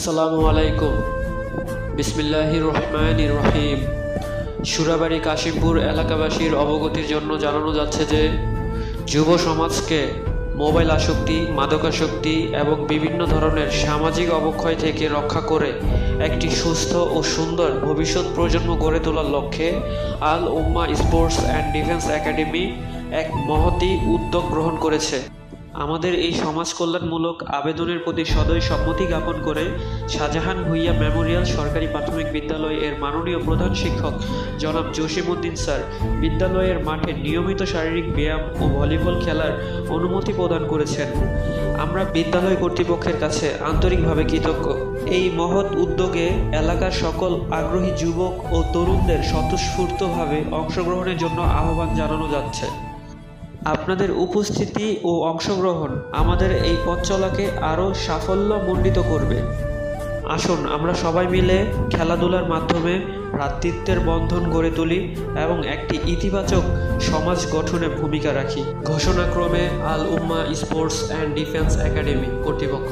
আসসালামু আলাইকুম। বিসমিল্লাহির রহমানির রহিম। সুরাবাড়ি কাশিমপুর এলাকাবাসীর অবগতির জন্য জানানো যাচ্ছে যে যুব সমাজকে মোবাইল আসক্তি, মাদকাসক্তি এবং বিভিন্ন ধরনের সামাজিক অবক্ষয় থেকে রক্ষা করে একটি সুস্থ ও সুন্দর ভবিষ্যৎ প্রজন্ম গড়ে তোলার লক্ষ্যে আল উম্মাহ স্পোর্টস অ্যান্ড ডিফেন্স একাডেমি এক মহতী উদ্যোগ গ্রহণ করেছে। আমাদের এই সমাজ কল্যাণমূলক আবেদনের প্রতি সদয় সম্মতি জ্ঞাপন করে শাহজাহান ভূঁইয়া মেমোরিয়াল সরকারি প্রাথমিক বিদ্যালয় এর মাননীয় প্রধান শিক্ষক জনাব জসিমউদ্দিন স্যার বিদ্যালয়ের মাঠে নিয়মিত শারীরিক ব্যায়াম ও ভলিবল খেলার অনুমতি প্রদান করেছেন। আমরা বিদ্যালয় কর্তৃপক্ষের কাছে আন্তরিকভাবে কৃতজ্ঞ। এই মহৎ উদ্যোগে এলাকার সকল আগ্রহী যুবক ও তরুণদের স্বতঃস্ফূর্তভাবে অংশগ্রহণের জন্য আহ্বান জানানো যাচ্ছে। আপনাদের উপস্থিতি ও অংশগ্রহণ আমাদের এই পথ চলাকে আরও সাফল্যমণ্ডিত করবে। আসুন আমরা সবাই মিলে খেলাধুলার মাধ্যমে ভ্রাতৃত্বের বন্ধন গড়ে তুলি এবং একটি ইতিবাচক সমাজ গঠনে ভূমিকা রাখি। ঘোষণাক্রমে আল উম্মাহ স্পোর্টস অ্যান্ড ডিফেন্স একাডেমি কর্তৃপক্ষ।